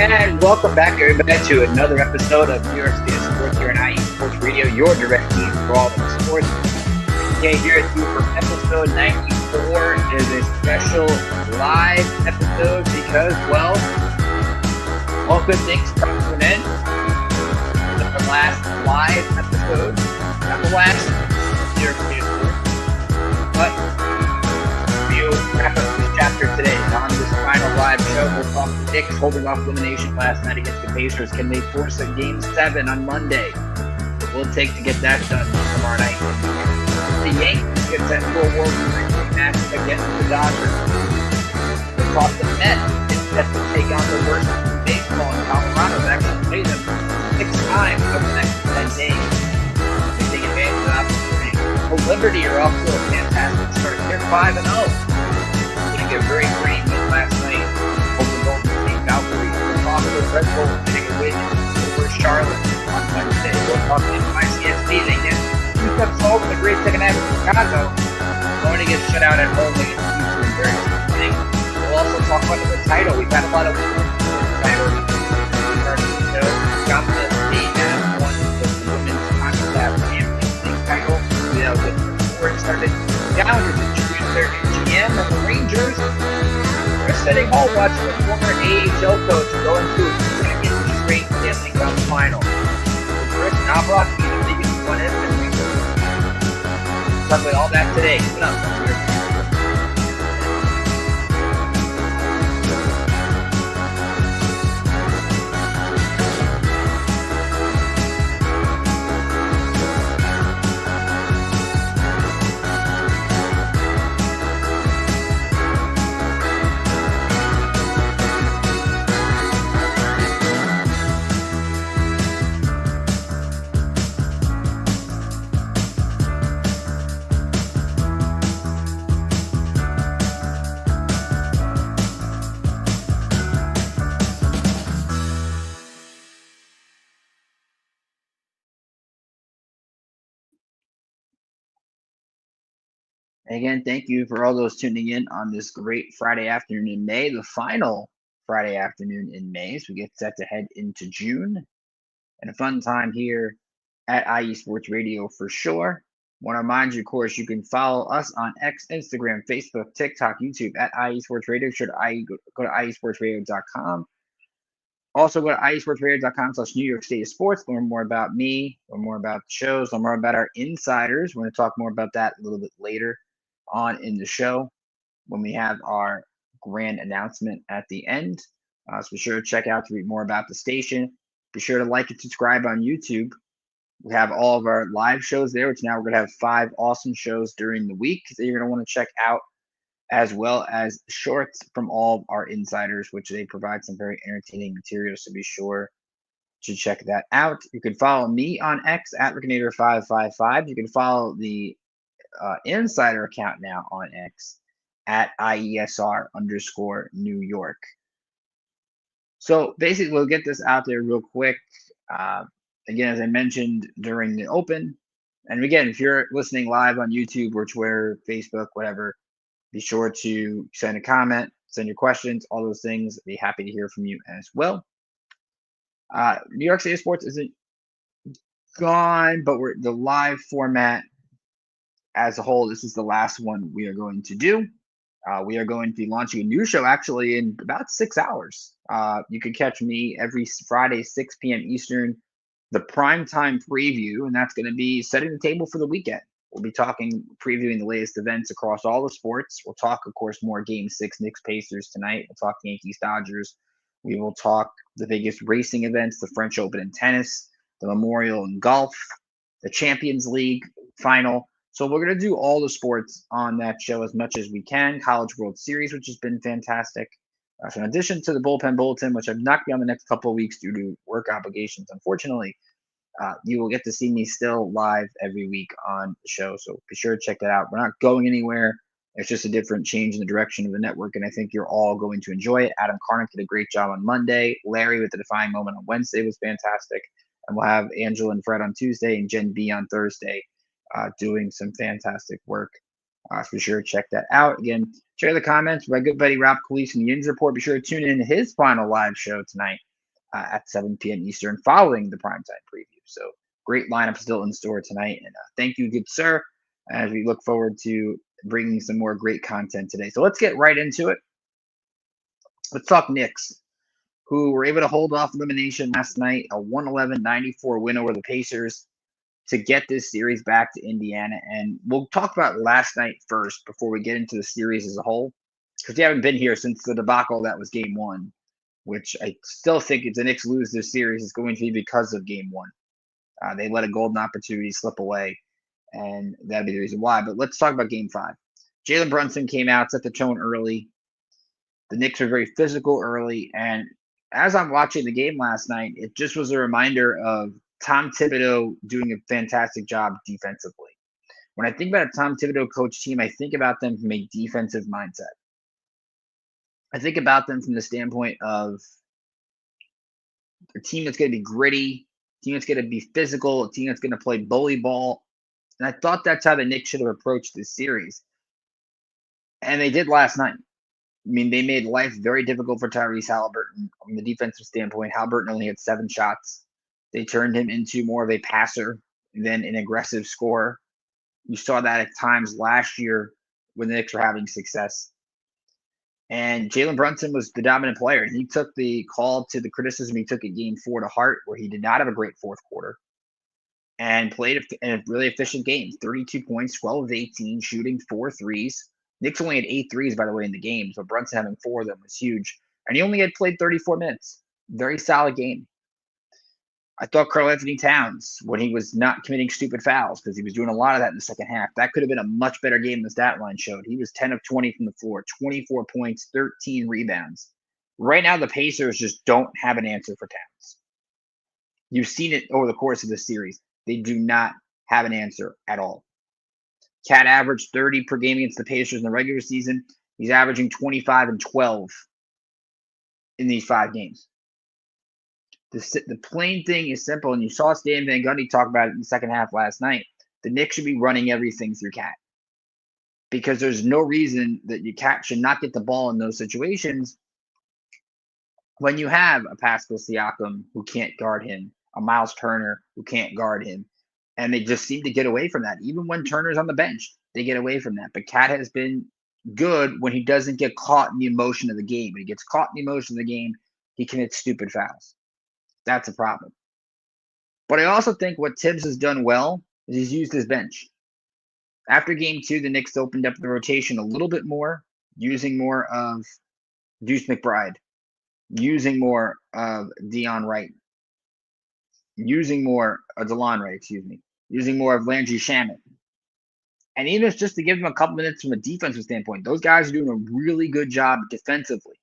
And welcome back, everybody, to another episode of New York State Sports here on IE Sports Radio, your direct feed for all things sports. Okay, here at you for episode 94. It is a special live episode because, well, all good things come to an end. This is the last live episode, not the last New York State Sports, but we'll wrap up this chapter today. On this final live show, we'll talk to Knicks holding off elimination last night against the Pacers. Can they force a Game 7 on Monday? What will it take to get that done tomorrow night? The Yankees get set to a World Series match against the Dodgers. The Boston Mets is set to take on the worst baseball in Colorado. They've actually played them 6 times over the next 10 days. They take advantage of that opportunity. The Liberty are off to a fantastic start. They're 5-0. A very great win last night over the Golden State Valkyries. We'll talk about Red Bull getting a win over Charlotte on Wednesday. We'll talk to NYCFC. They get 2 steps over the great second half of Chicago. Going to get shut out at home against Houston. Very disappointing. We'll also talk about the title. We've had a lot of titles. Gamba State has won the women's CONCACAF Champions League title. You know, before it started down to introduce their GM and the Rangers. They're sitting home watching the former AHL coach going through the second straight Stanley Cup final. Chris Knobloch being the biggest one in the Rangers. Talk about all that today. Coming up. Again, thank you for all those tuning in on this great Friday afternoon in May, the final Friday afternoon in May, as we get set to head into June. And a fun time here at IE Sports Radio for sure. Want to remind you, of course, you can follow us on X, Instagram, Facebook, TikTok, YouTube at IE Sports Radio. Go to IESportsRadio.com. Also, go to IESportsRadio.com/New York State of Sports. Learn more about me, learn more about the shows, learn more about our insiders. We're going to talk more about that a little bit later on in the show when we have our grand announcement at the end. So be sure to check out to read more about the station. Be sure to like and subscribe on YouTube. We have all of our live shows there, which now we're going to have 5 awesome shows during the week that you're going to want to check out, as well as shorts from all of our insiders, which they provide some very entertaining materials. So be sure to check that out. You can follow me on X at Rickinator555. You can follow the insider account now on X at IESR_New York. So basically, we'll get this out there real quick. Again, as I mentioned during the open, and again, if you're listening live on YouTube or Twitter, Facebook, whatever, be sure to send a comment, send your questions, all those things. I'd be happy to hear from you as well. New York State Sports isn't gone, but we're the live format as a whole. This is the last one we are going to do. We are going to be launching a new show actually in about 6 hours. You can catch me every Friday, 6 p.m. Eastern, the primetime preview, and that's going to be setting the table for the weekend. We'll be previewing the latest events across all the sports. We'll talk, of course, more Game 6 Knicks Pacers tonight. We'll talk Yankees Dodgers. We will talk the biggest racing events, the French Open in tennis, the Memorial in golf, the Champions League final. So we're going to do all the sports on that show as much as we can. College World Series, which has been fantastic. So in addition to the Bullpen Bulletin, which I'm not going to be on the next couple of weeks due to work obligations, unfortunately, you will get to see me still live every week on the show. So be sure to check that out. We're not going anywhere. It's just a different change in the direction of the network, and I think you're all going to enjoy it. Adam Karnick did a great job on Monday. Larry with the Defining Moment on Wednesday was fantastic. And we'll have Angela and Fred on Tuesday and Jen B on Thursday doing some fantastic work. So be sure to check that out. Again, share the comments. My good buddy Rob Coolise from the Yins Report. Be sure to tune in to his final live show tonight at 7 p.m. Eastern following the primetime preview. So great lineup still in store tonight. And thank you, good sir, as we look forward to bringing some more great content today. So let's get right into it. Let's talk Knicks, who were able to hold off elimination last night, a 111-94 win over the Pacers to get this series back to Indiana. And we'll talk about last night first before we get into the series as a whole, because we haven't been here since the debacle that was game one, which I still think if the Knicks lose this series, it's going to be because of game one. They let a golden opportunity slip away, and that'd be the reason why. But let's talk about game five. Jalen Brunson came out, set the tone early. The Knicks were very physical early, and as I'm watching the game last night, it just was a reminder of Tom Thibodeau doing a fantastic job defensively. When I think about a Tom Thibodeau coach team, I think about them from a defensive mindset. I think about them from the standpoint of a team that's going to be gritty, a team that's going to be physical, a team that's going to play bully ball. And I thought that's how the Knicks should have approached this series. And they did last night. I mean, they made life very difficult for Tyrese Halliburton from the defensive standpoint. Halliburton only had 7 shots. They turned him into more of a passer than an aggressive scorer. You saw that at times last year when the Knicks were having success. And Jalen Brunson was the dominant player. He took the call to the criticism he took at game 4 to heart, where he did not have a great fourth quarter, and played a really efficient game. 32 points, 12 of 18, shooting 4 threes. Knicks only had 8 threes, by the way, in the game, so Brunson having 4 of them was huge. And he only had played 34 minutes. Very solid game. I thought Karl-Anthony Towns, when he was not committing stupid fouls, because he was doing a lot of that in the second half, that could have been a much better game than the stat line showed. He was 10 of 20 from the floor, 24 points, 13 rebounds. Right now, the Pacers just don't have an answer for Towns. You've seen it over the course of this series. They do not have an answer at all. Cat averaged 30 per game against the Pacers in the regular season. He's averaging 25 and 12 in these 5 games. The plain thing is simple, and you saw Stan Van Gundy talk about it in the second half last night. The Knicks should be running everything through Cat, because there's no reason that your Cat should not get the ball in those situations when you have a Pascal Siakam who can't guard him, a Miles Turner who can't guard him. And they just seem to get away from that. Even when Turner's on the bench, they get away from that. But Cat has been good when he doesn't get caught in the emotion of the game. When he gets caught in the emotion of the game, he commits stupid fouls. That's a problem. But I also think what Tibbs has done well is he's used his bench. After game 2, the Knicks opened up the rotation a little bit more, using more of Deuce McBride, using more of Dion Wright, using more of DeLon Wright, using more of Landry Shamet. And even if it's just to give them a couple minutes from a defensive standpoint, those guys are doing a really good job defensively.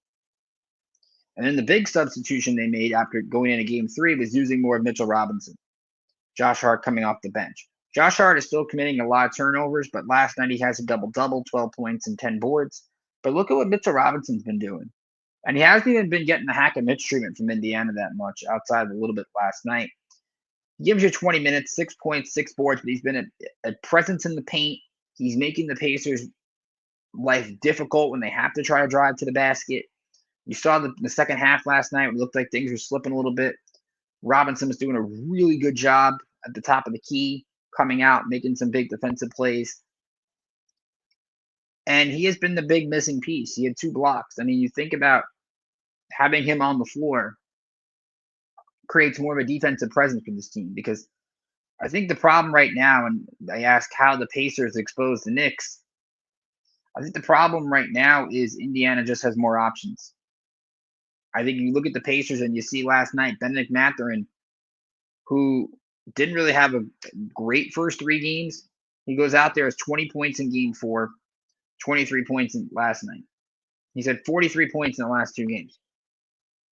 And then the big substitution they made after going into game 3 was using more of Mitchell Robinson. Josh Hart coming off the bench. Josh Hart is still committing a lot of turnovers, but last night he has a double-double, 12 points and 10 boards. But look at what Mitchell Robinson's been doing. And he hasn't even been getting the hack and Mitch treatment from Indiana that much, outside of a little bit last night. He gives you 20 minutes, 6 points, 6 boards, but he's been a presence in the paint. He's making the Pacers' life difficult when they have to try to drive to the basket. You saw the second half last night. It looked like things were slipping a little bit. Robinson was doing a really good job at the top of the key, coming out, making some big defensive plays. And he has been the big missing piece. He had 2 blocks. I mean, you think about having him on the floor creates more of a defensive presence for this team, because I think the problem right now, and I ask how the Pacers expose the Knicks, I think the problem right now is Indiana just has more options. I think you look at the Pacers and you see last night, Benedict Mathurin, who didn't really have a great first 3 games. He goes out there as 20 points in game 4, 23 points last night. He's had 43 points in the last 2 games.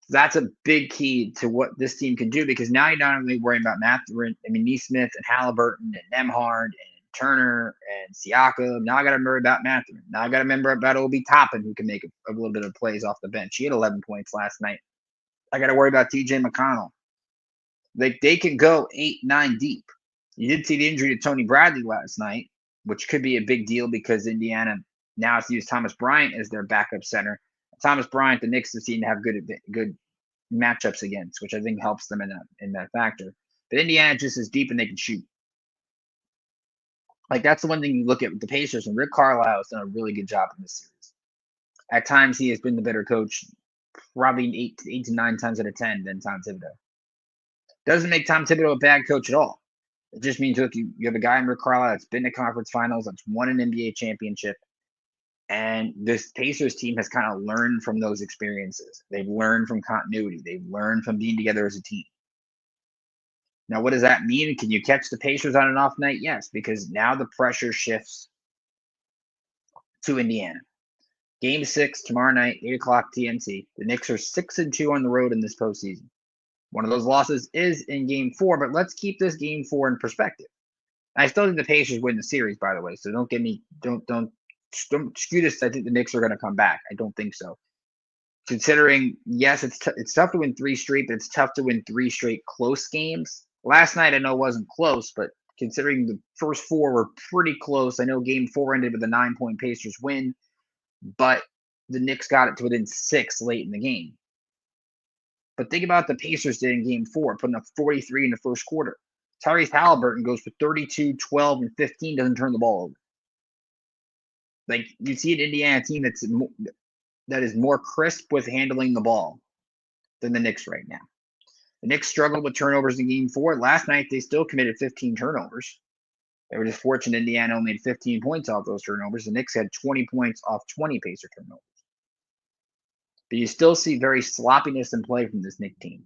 That's a big key to what this team can do, because now you're not only worrying about Mathurin, Nesmith and Halliburton and Nembhard and Turner and Siakam. Now I got to remember about Mathurin. Now I got to remember about Obi Toppin, who can make a little bit of plays off the bench. He had 11 points last night. I got to worry about TJ McConnell. Like, they can go 8, 9 deep. You did see the injury to Tony Bradley last night, which could be a big deal because Indiana now has to use Thomas Bryant as their backup center. Thomas Bryant, the Knicks have seen to have good matchups against, which I think helps them in that factor. But Indiana just is deep and they can shoot. Like, that's the one thing you look at with the Pacers, and Rick Carlisle has done a really good job in this series. At times, he has been the better coach, probably 8 to 9 times out of 10 than Tom Thibodeau. Doesn't make Tom Thibodeau a bad coach at all. It just means, look, you have a guy in Rick Carlisle that's been to conference finals, that's won an NBA championship, and this Pacers team has kind of learned from those experiences. They've learned from continuity. They've learned from being together as a team. Now, what does that mean? Can you catch the Pacers on an off night? Yes, because now the pressure shifts to Indiana. Game 6 tomorrow night, 8 o'clock TNT. The Knicks are 6-2 on the road in this postseason. One of those losses is in Game 4, but let's keep this Game 4 in perspective. I still think the Pacers win the series, by the way. So don't skew this. I think the Knicks are going to come back. I don't think so. Considering, yes, it's tough to win 3 straight, but it's tough to win 3 straight close games. Last night, I know it wasn't close, but considering the first 4 were pretty close, I know Game 4 ended with a 9-point Pacers win, but the Knicks got it to within 6 late in the game. But think about the Pacers did in Game 4, putting up 43 in the first quarter. Tyrese Halliburton goes for 32, 12, and 15, doesn't turn the ball over. Like, you see an Indiana team that is more crisp with handling the ball than the Knicks right now. The Knicks struggled with turnovers in Game 4. Last night, they still committed 15 turnovers. They were just fortunate Indiana only had 15 points off those turnovers. The Knicks had 20 points off 20 Pacer turnovers. But you still see very sloppiness in play from this Knicks team.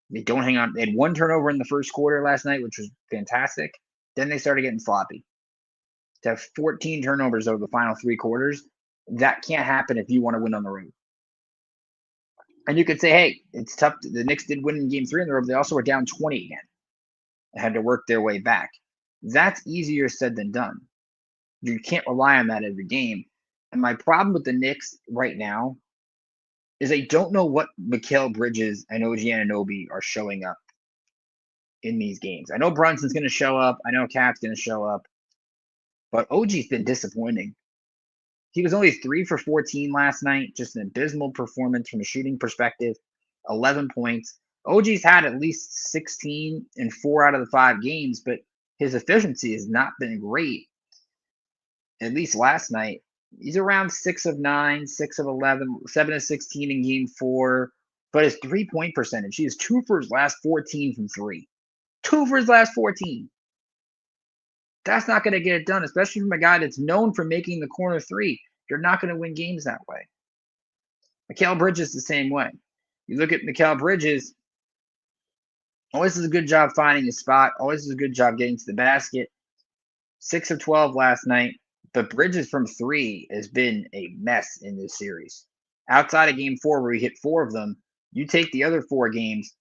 They don't hang on. They had 1 turnover in the first quarter last night, which was fantastic. Then they started getting sloppy. To have 14 turnovers over the final 3 quarters, that can't happen if you want to win on the road. And you could say, hey, it's tough. The Knicks did win in Game 3 on the road. They also were down 20 again. They had to work their way back. That's easier said than done. You can't rely on that every game. And my problem with the Knicks right now is I don't know what Mikal Bridges and OG Anunoby are showing up in these games. I know Brunson's going to show up. I know Cat's going to show up. But OG's been disappointing. He was only 3 for 14 last night, just an abysmal performance from a shooting perspective, 11 points. OG's had at least 16 in 4 out of the 5 games, but his efficiency has not been great. At least last night, he's around 6 of 9, 6 of 11, 7 of 16 in Game 4, but his 3-point percentage, he is 2 for his last 14 from 3. 2 for his last 14. That's not going to get it done, especially from a guy that's known for making the corner 3. You're not going to win games that way. Mikal Bridges the same way. You look at Mikal Bridges, always does a good job finding his spot, always does a good job getting to the basket. 6 of 12 last night, but Bridges from 3 has been a mess in this series. Outside of Game 4 where he hit 4 of them, you take the other 4 games,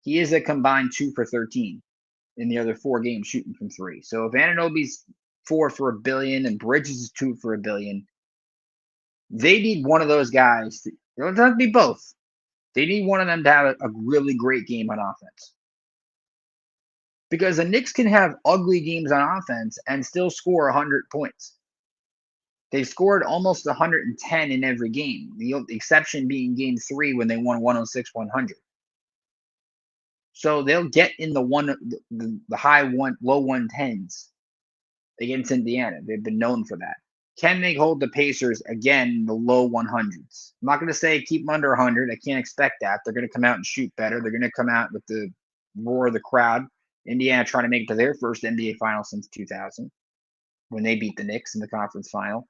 he is a combined 2 for 13 in the other 4 games shooting from 3. So if Anunoby's 4 for $1 billion and Bridges is 2 for $1 billion, they need one of those guys. It doesn't have to be both. They need one of them to have a really great game on offense. Because the Knicks can have ugly games on offense and still score 100 points. They've scored almost 110 in every game. The exception being Game 3 when they won 106-100. So they'll get in the low 110s against Indiana. They've been known for that. Can they hold the Pacers again in the low 100s? I'm not going to say keep them under 100. I can't expect that. They're going to come out and shoot better. They're going to come out with the roar of the crowd. Indiana trying to make it to their first NBA final since 2000 when they beat the Knicks in the conference final.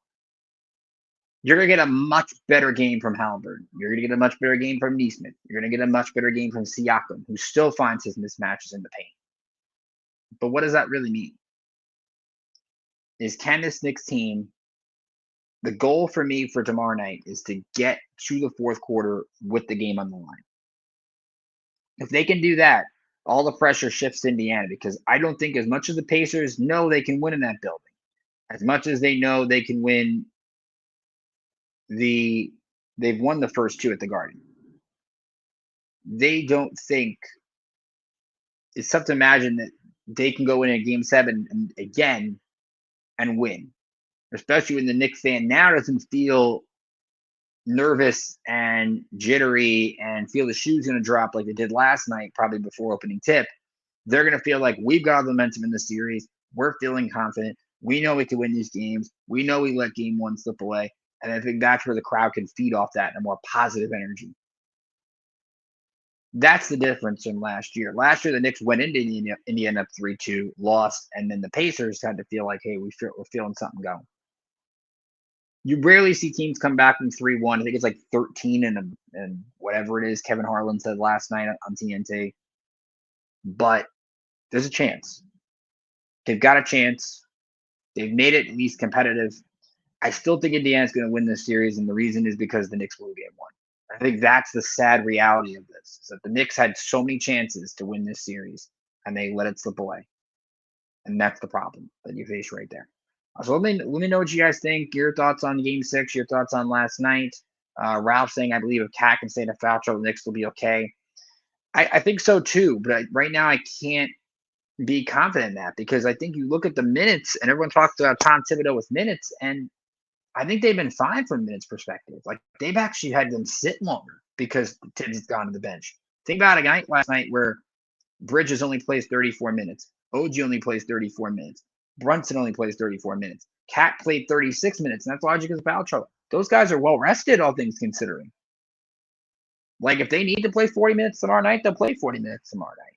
You're going to get a much better game from Halliburton. You're going to get a much better game from Neesmith. You're going to get a much better game from Siakam, who still finds his mismatches in the paint. But what does that really mean? Can this Knicks team, the goal for me for tomorrow night is to get to the 4th quarter with the game on the line. If they can do that, all the pressure shifts to Indiana, because I don't think as much as the Pacers know they can win in that building, as much as they know they can win they've won the first 2 at the Garden. They don't think it's tough to imagine that they can go in a Game 7 again and win, especially when the Knicks fan now doesn't feel nervous and jittery and feel the shoe's going to drop like they did last night, probably before opening tip, they're going to feel like we've got the momentum in the series. We're feeling confident. We know we can win these games. We know we let game one slip away. And I think that's where the crowd can feed off that in a more positive energy. That's the difference from last year. Last year, the Knicks went into Indiana up 3-2, lost, and then the Pacers had to feel like, hey, we're feeling something going. You rarely see teams come back from 3-1. I think it's like 13 and whatever it is Kevin Harlan said last night on TNT. But there's a chance. They've got a chance. They've made it at least competitive. I still think Indiana's going to win this series, and the reason is because the Knicks blew game one. I think that's the sad reality of this, is that the Knicks had so many chances to win this series, and they let it slip away. And that's the problem that you face right there. So let me know what you guys think. Your thoughts on Game 6, your thoughts on last night. Ralph saying, I believe if Cat can stay in a foul trouble, the Knicks will be okay. I think so too, but right now I can't be confident in that because I think you look at the minutes, and everyone talks about Tom Thibodeau with minutes, and I think they've been fine from a minutes perspective. Like they've actually had them sit longer because Tibbs has gone to the bench. Think about a night last night where Bridges only plays 34 minutes. OG only plays 34 minutes. Brunson only plays 34 minutes. Cat played 36 minutes, and that's largely because of foul trouble. Those guys are well rested, all things considering. Like if they need to play 40 minutes tomorrow night, they'll play 40 minutes tomorrow night.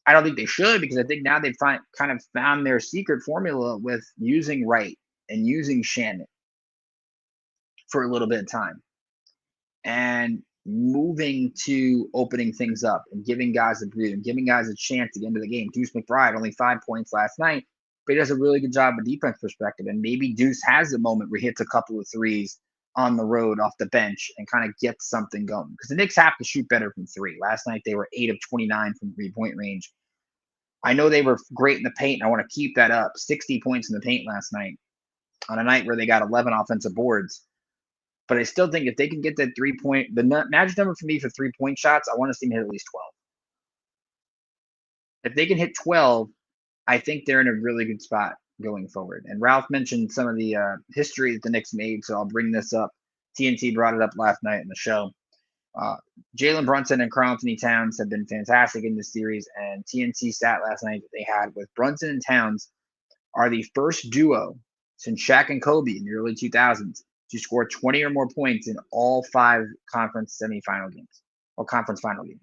I don't think they should because I think now they've kind of found their secret formula with using Wright and using Shannon for a little bit of time and moving to opening things up and giving guys a breather and giving guys a chance to get into the game. Deuce McBride, only 5 points last night, but he does a really good job of defense perspective. And maybe Deuce has a moment where he hits a couple of threes on the road off the bench and kind of gets something going. Because the Knicks have to shoot better from three. Last night they were 8 of 29 from 3-point range. I know they were great in the paint, and I want to keep that up. 60 points in the paint last night on a night where they got 11 offensive boards. But I still think if they can get that 3-point, the magic number for me for 3-point shots, I want to see them hit at least 12. If they can hit 12, I think they're in a really good spot going forward. And Ralph mentioned some of the history that the Knicks made, so I'll bring this up. TNT brought it up last night in the show. Jalen Brunson and Karl-Anthony Towns have been fantastic in this series, and TNT stat last night that they had with Brunson and Towns are the first duo since Shaq and Kobe in the early 2000s to score 20 or more points in all 5 conference semifinal games or conference final games.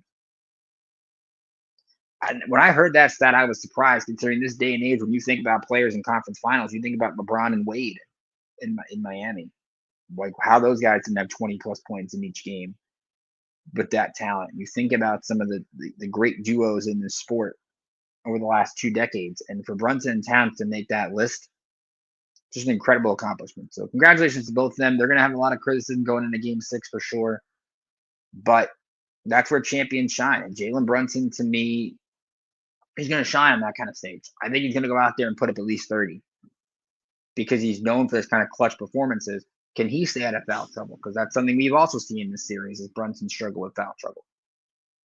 And when I heard that stat, I was surprised, considering this day and age, when you think about players in conference finals, you think about LeBron and Wade in Miami, like how those guys didn't have 20 plus points in each game with that talent. You think about some of the great duos in this sport over the last 2 decades, and for Brunson and Towns to make that list, just an incredible accomplishment. So congratulations to both of them. They're going to have a lot of criticism going into Game 6 for sure, but that's where champions shine. And Jalen Brunson, to me, he's going to shine on that kind of stage. I think he's going to go out there and put up at least 30 because he's known for this kind of clutch performances. Can he stay out of foul trouble? Because that's something we've also seen in this series is Brunson struggle with foul trouble.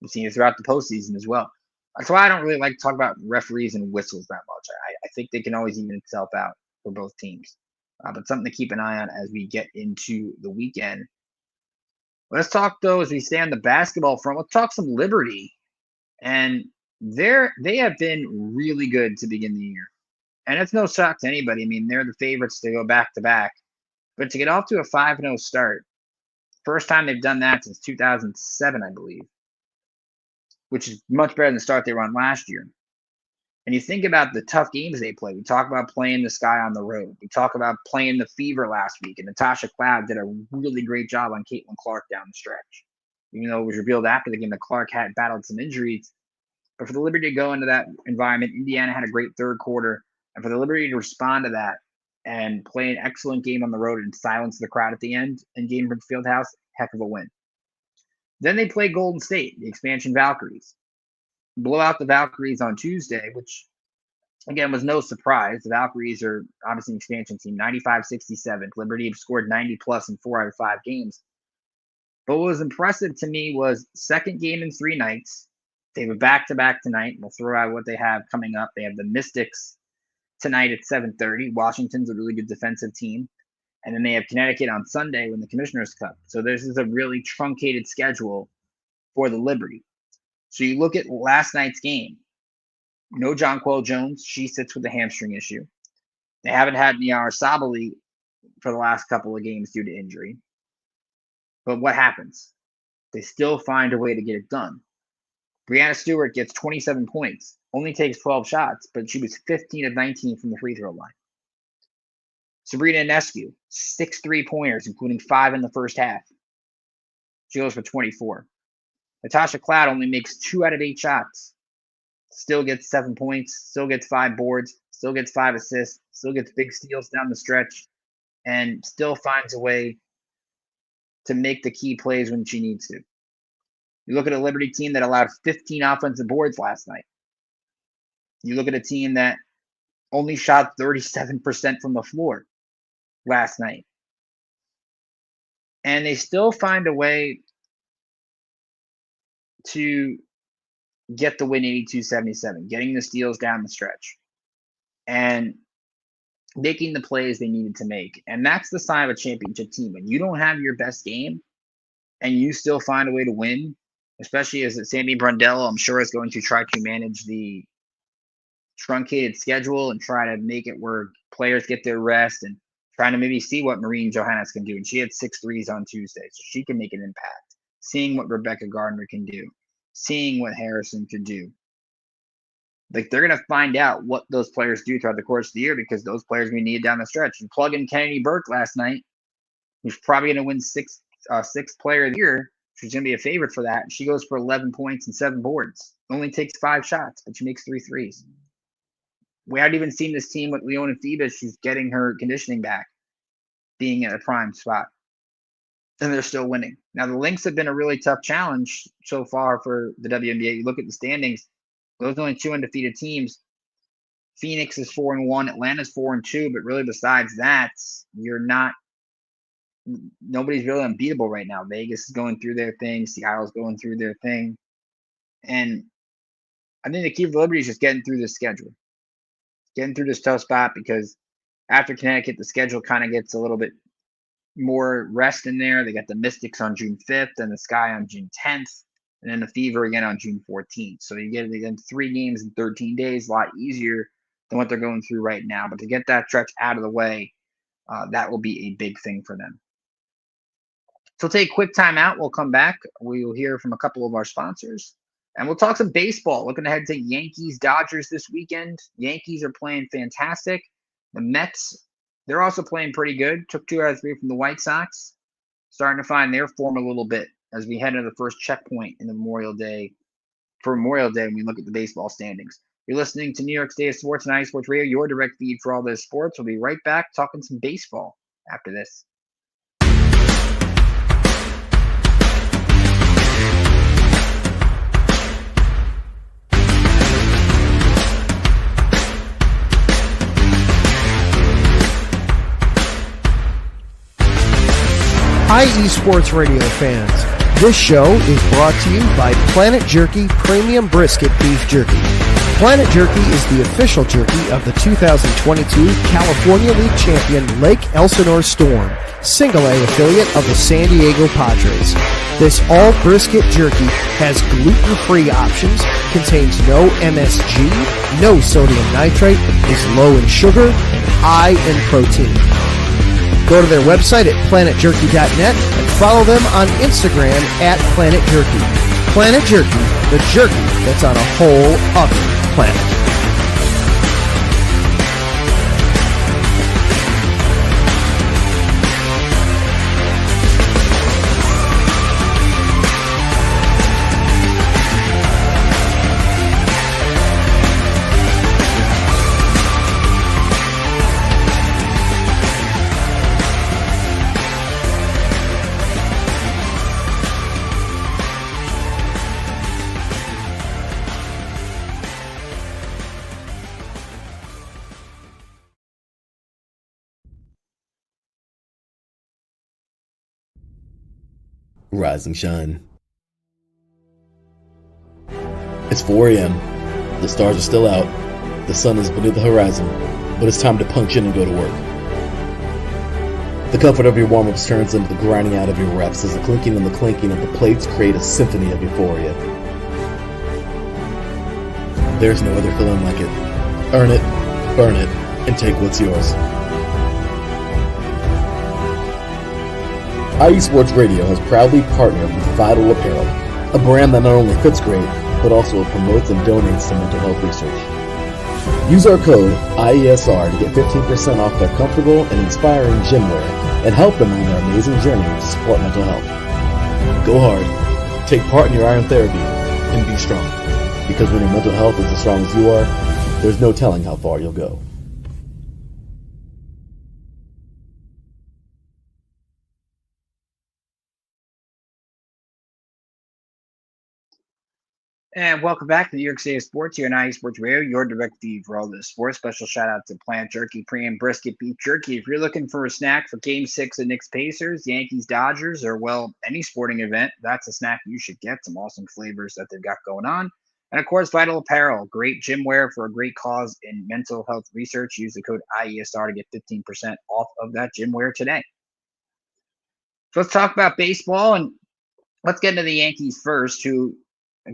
We've seen it throughout the postseason as well. That's why I don't really like to talk about referees and whistles that much. I think they can always even itself out for both teams. But something to keep an eye on as we get into the weekend. Let's talk, though, as we stay on the basketball front, let's talk some Liberty. And they have been really good to begin the year. And it's no shock to anybody. I mean, they're the favorites to go back-to-back. But to get off to a 5-0 start, first time they've done that since 2007, I believe, which is much better than the start they were on last year. And you think about the tough games they played. We talk about playing the Sky on the road. We talk about playing the Fever last week. And Natasha Cloud did a really great job on Caitlin Clark down the stretch. Even though it was revealed after the game that Clark had battled some injuries. But for the Liberty to go into that environment, Indiana had a great third quarter. And for the Liberty to respond to that and play an excellent game on the road and silence the crowd at the end in Gainbridge Fieldhouse, heck of a win. Then they play Golden State, the expansion Valkyries. Blow out the Valkyries on Tuesday, which, again, was no surprise. The Valkyries are obviously an expansion team, 95-67. Liberty have scored 90-plus in 4 out of 5 games. But what was impressive to me was second game in 3 nights. They have a back-to-back tonight. We'll throw out what they have coming up. They have the Mystics tonight at 7:30. Washington's a really good defensive team. And then they have Connecticut on Sunday when the Commissioner's Cup. So this is a really truncated schedule for the Liberty. So you look at last night's game. No Jonquel Jones. She sits with a hamstring issue. They haven't had Niara Sabali for the last couple of games due to injury. But what happens? They still find a way to get it done. Brianna Stewart gets 27 points, only takes 12 shots, but she was 15 of 19 from the free throw line. Sabrina Ionescu, 6 3-pointers, including 5 in the first half. She goes for 24. Natasha Cloud only makes 2 out of 8 shots. Still gets 7 points, still gets 5 boards, still gets 5 assists, still gets big steals down the stretch, and still finds a way to make the key plays when she needs to. You look at a Liberty team that allowed 15 offensive boards last night. You look at a team that only shot 37% from the floor last night. And they still find a way to get the win 82-77, getting the steals down the stretch and making the plays they needed to make. And that's the sign of a championship team. When you don't have your best game and you still find a way to win, especially as Sammy Brundello, I'm sure, is going to try to manage the truncated schedule and try to make it where players get their rest and trying to maybe see what Maureen Johannes can do. And she had 6 threes on Tuesday, so she can make an impact. Seeing what Rebecca Gardner can do, seeing what Harrison can do. Like, they're going to find out what those players do throughout the course of the year because those players we need down the stretch. And plug in Kennedy Burke last night, who's probably going to win sixth player of the year. She's going to be a favorite for that. She goes for 11 points and 7 boards. Only takes 5 shots, but she makes 3 threes. We haven't even seen this team with Leona Phoebus. She's getting her conditioning back, being in a prime spot. And they're still winning. Now, the Lynx have been a really tough challenge so far for the WNBA. You look at the standings, those are only 2 undefeated teams. Phoenix is 4-1, Atlanta's 4-2, but really besides that, nobody's really unbeatable right now. Vegas is going through their thing, Seattle's going through their thing. And I think the key for the Liberty is just getting through this schedule. Getting through this tough spot because after Connecticut, the schedule kind of gets a little bit more rest in there. They got the Mystics on June 5th and the Sky on June 10th, and then the Fever again on June 14th. So you get again 3 games in 13 days, a lot easier than what they're going through right now. But to get that stretch out of the way, that will be a big thing for them. So we'll take a quick time out. We'll come back. We will hear from a couple of our sponsors. And we'll talk some baseball. Looking ahead to Yankees, Dodgers this weekend. Yankees are playing fantastic. The Mets, they're also playing pretty good. Took 2 out of 3 from the White Sox. Starting to find their form a little bit as we head into the first checkpoint in Memorial Day. For Memorial Day, when we look at the baseball standings. You're listening to New York State of Sports and iSports Radio, your direct feed for all those sports. We'll be right back talking some baseball after this. Hi, eSports Radio fans. This show is brought to you by Planet Jerky Premium Brisket Beef Jerky. Planet Jerky is the official jerky of the 2022 California League champion Lake Elsinore Storm, single-A affiliate of the San Diego Padres. This all-brisket jerky has gluten-free options, contains no MSG, no sodium nitrate, is low in sugar, and high in protein. Go to their website at planetjerky.net and follow them on Instagram at Planet Jerky. Planet Jerky, the jerky that's on a whole other planet. Rise and shine. It's 4 a.m. The stars are still out. The sun is beneath the horizon, but it's time to punch in and go to work. The comfort of your warm-ups turns into the grinding out of your reps as the clinking and the clinking of the plates create a symphony of euphoria. There's no other feeling like it. Earn it, burn it, and take what's yours. IE Sports Radio has proudly partnered with Vital Apparel, a brand that not only fits great, but also promotes and donates to mental health research. Use our code IESR to get 15% off their comfortable and inspiring gym wear and help them on their amazing journey to support mental health. Go hard, take part in your iron therapy, and be strong. Because when your mental health is as strong as you are, there's no telling how far you'll go. And welcome back to New York City of Sports here on IE Sports Radio, your direct feed for all the sports. Special shout out to Planet Jerky, Premium Brisket Beef Jerky. If you're looking for a snack for Game 6 of Knicks Pacers, Yankees Dodgers, or well, any sporting event, that's a snack you should get. Some awesome flavors that they've got going on. And of course, Vital Apparel, great gym wear for a great cause in mental health research. Use the code IESR to get 15% off of that gym wear today. So let's talk about baseball, and let's get into the Yankees first, who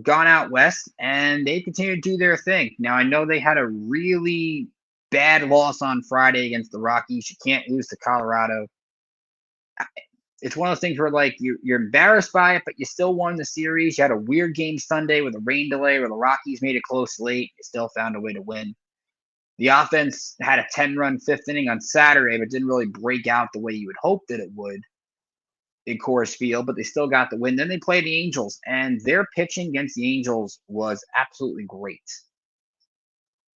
gone out west and they continue to do their thing. Now, I know they had a really bad loss on Friday against the Rockies. You can't lose to Colorado. It's one of those things where like you're embarrassed by it, but you still won the series. You had a weird game Sunday with a rain delay where the Rockies made it close late. You still found a way to win. The offense had a 10-run fifth inning on Saturday, but didn't really break out the way you would hope that it would in Coors Field, but they still got the win. Then they played the Angels, and their pitching against the Angels was absolutely great.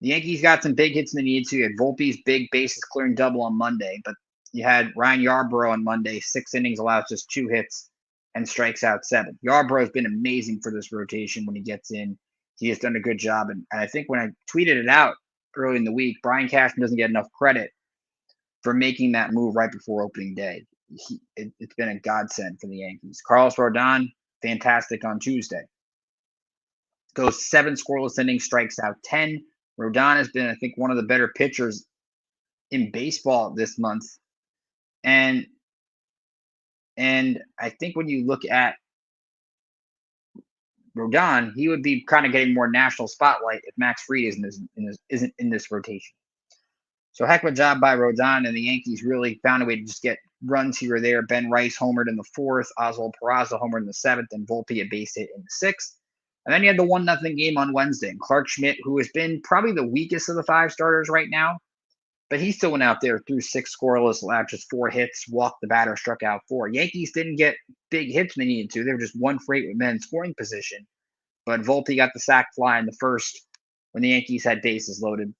The Yankees got some big hits in the needed to. You had Volpe's big bases clearing double on Monday, but you had Ryan Yarbrough on Monday, 6 innings, allows just 2 hits and strikes out 7. Yarbrough's been amazing for this rotation when he gets in. He has done a good job, and I think when I tweeted it out early in the week, Brian Cashman doesn't get enough credit for making that move right before opening day. It's been a godsend for the Yankees. Carlos Rodon, fantastic on Tuesday. Goes 7 scoreless innings, strikes out 10. Rodon has been, I think, one of the better pitchers in baseball this month. And I think when you look at Rodon, he would be kind of getting more national spotlight if Max Fried isn't in this rotation. So heck of a job by Rodon, and the Yankees really found a way to just get runs here or there. Ben Rice homered in the 4th, Oswald Peraza homered in the 7th, and Volpe a base hit in the 6th. And then you had the 1-0 game on Wednesday. And Clark Schmidt, who has been probably the weakest of the 5 starters right now, but he still went out there through 6 scoreless, allowed just 4 hits, walked the batter, struck out 4. Yankees didn't get big hits when they needed to. They were just 1 for 8 with men in scoring position. But Volpe got the sac fly in the 1st when the Yankees had bases loaded.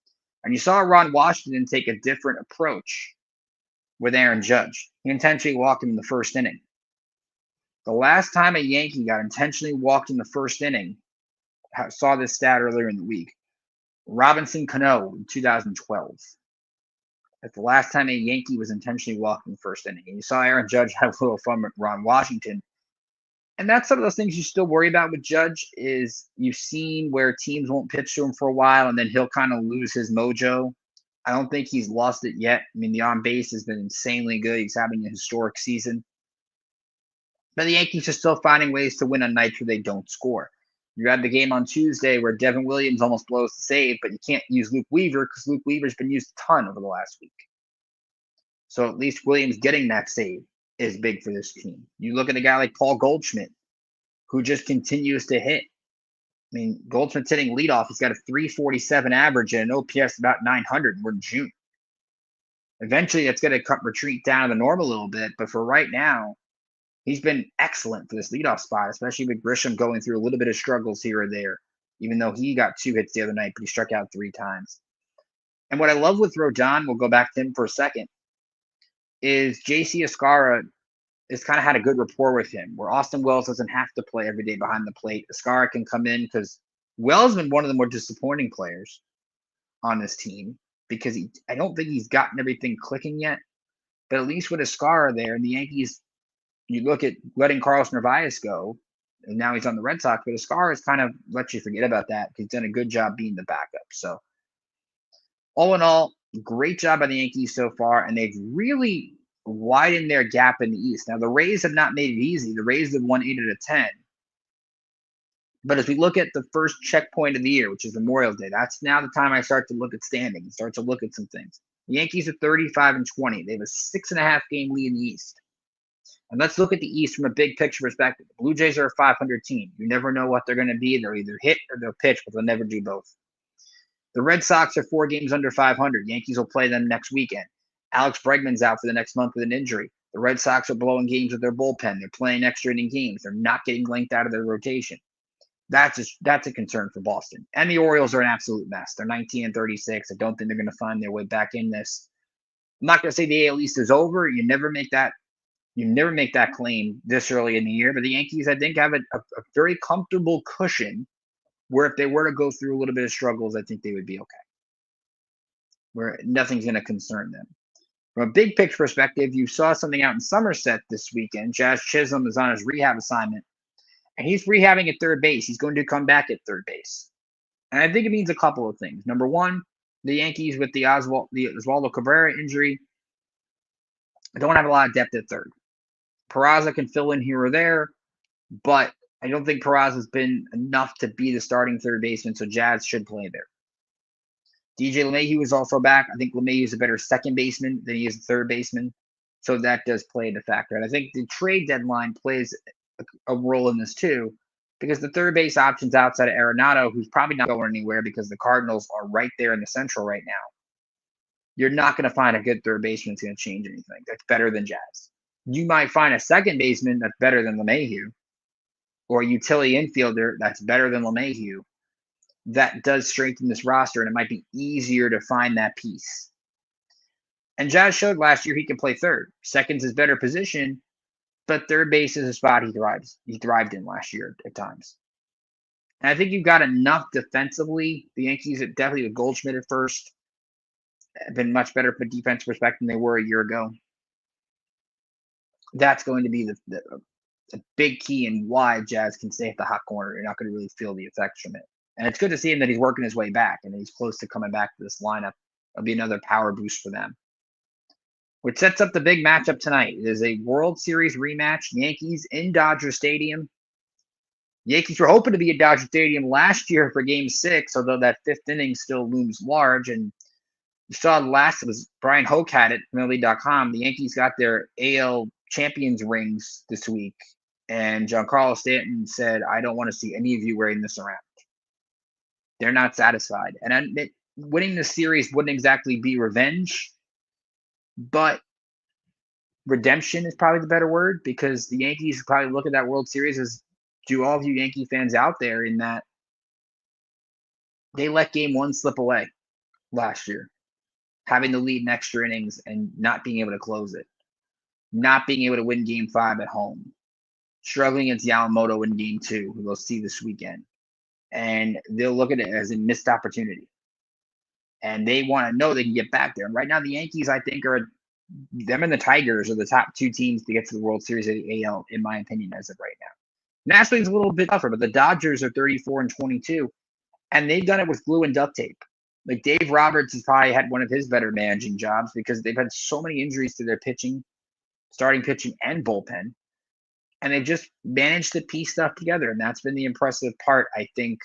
And you saw Ron Washington take a different approach with Aaron Judge. He intentionally walked him in the 1st inning. The last time a Yankee got intentionally walked in the 1st inning, I saw this stat earlier in the week, Robinson Cano in 2012. That's the last time a Yankee was intentionally walked in the 1st inning. And you saw Aaron Judge have a little fun with Ron Washington. And that's some of those things you still worry about with Judge is you've seen where teams won't pitch to him for a while and then he'll kind of lose his mojo. I don't think he's lost it yet. I mean, the on base has been insanely good. He's having a historic season. But the Yankees are still finding ways to win on nights where they don't score. You had the game on Tuesday where Devin Williams almost blows the save, but you can't use Luke Weaver because Luke Weaver's been used a ton over the last week. So at least Williams getting that save is big for this team. You look at a guy like Paul Goldschmidt, who just continues to hit. I mean, Goldschmidt's hitting leadoff. He's got a 347 average and an OPS about 900. We're in June. Eventually, that's going to retreat down to the normal a little bit. But for right now, he's been excellent for this leadoff spot, especially with Grisham going through a little bit of struggles here or there, even though he got 2 hits the other night, but he struck out 3 times. And what I love with Rodon, we'll go back to him for a second, is JC Escara has kind of had a good rapport with him, where Austin Wells doesn't have to play every day behind the plate. Escara can come in because Wells has been one of the more disappointing players on this team because I don't think he's gotten everything clicking yet. But at least with Escara there, and the Yankees, you look at letting Carlos Narvaez go, and now he's on the Red Sox, but Escara has kind of let you forget about that because he's done a good job being the backup. So all in all, great job by the Yankees so far, and they've really widen their gap in the East. Now, the Rays have not made it easy. The Rays have won 8 out of 10. But as we look at the first checkpoint of the year, which is Memorial Day, that's now the time I start to look at standings, start to look at some things. The Yankees are 35-20. They have a 6.5 game lead in the East. And let's look at the East from a big picture perspective. The Blue Jays are a 500 team. You never know what they're going to be. They'll either hit or they'll pitch, but they'll never do both. The Red Sox are 4 games under 500. Yankees will play them next weekend. Alex Bregman's out for the next month with an injury. The Red Sox are blowing games with their bullpen. They're playing extra inning games. They're not getting linked out of their rotation. That's a concern for Boston. And the Orioles are an absolute mess. They're 19-36. I don't think they're going to find their way back in this. I'm not going to say the AL East is over. You never make that claim this early in the year. But the Yankees, I think, have a very comfortable cushion where if they were to go through a little bit of struggles, I think they would be okay. Where nothing's going to concern them. From a big picture perspective, you saw something out in Somerset this weekend. Jazz Chisholm is on his rehab assignment. And he's rehabbing at third base. He's going to come back at third base. And I think it means a couple of things. Number one, the Yankees with the Oswaldo Cabrera injury don't have a lot of depth at third. Peraza can fill in here or there, but I don't think Peraza's been enough to be the starting third baseman, so Jazz should play there. DJ LeMahieu is also back. I think LeMahieu is a better second baseman than he is a third baseman, so that does play into factor. And I think the trade deadline plays a role in this too, because the third base options outside of Arenado, who's probably not going anywhere because the Cardinals are right there in the Central right now. You're not going to find a good third baseman that's going to change anything. That's better than Jazz. You might find a second baseman that's better than LeMahieu, or a utility infielder that's better than LeMahieu. That does strengthen this roster, and it might be easier to find that piece. And Jazz showed last year he can play third. Second's his better position, but third base is a spot he thrived in last year at times. And I think you've got enough defensively. The Yankees, definitely with Goldschmidt at first, have been much better from a defense perspective than they were a year ago. That's going to be the big key in why Jazz can stay at the hot corner. You're not going to really feel the effects from it. And it's good to see him that he's working his way back and he's close to coming back to this lineup. It'll be another power boost for them. Which sets up the big matchup tonight. It is a World Series rematch. Yankees in Dodger Stadium. Yankees were hoping to be at Dodger Stadium last year for Game 6, although that fifth inning still looms large. And you saw it was Brian Hoke had it, MLB.com. The Yankees got their AL Champions rings this week. And Giancarlo Stanton said, I don't want to see any of you wearing this around. They're not satisfied. And winning the series wouldn't exactly be revenge, but redemption is probably the better word, because the Yankees probably look at that World Series as, do all of you Yankee fans out there, in that they let Game 1 slip away last year, having the lead in extra innings and not being able to close it, not being able to win Game 5 at home, struggling against Yamamoto in Game 2, who we'll see this weekend. And they'll look at it as a missed opportunity. And they want to know they can get back there. And right now, the Yankees, I think, them and the Tigers are the top two teams to get to the World Series of the AL, in my opinion, as of right now. Nationally, it's a little bit tougher, but the Dodgers are 34-22, and they've done it with glue and duct tape. Like, Dave Roberts has probably had one of his better managing jobs, because they've had so many injuries to their pitching, starting pitching, and bullpen. And they've just managed to piece stuff together. And that's been the impressive part, I think,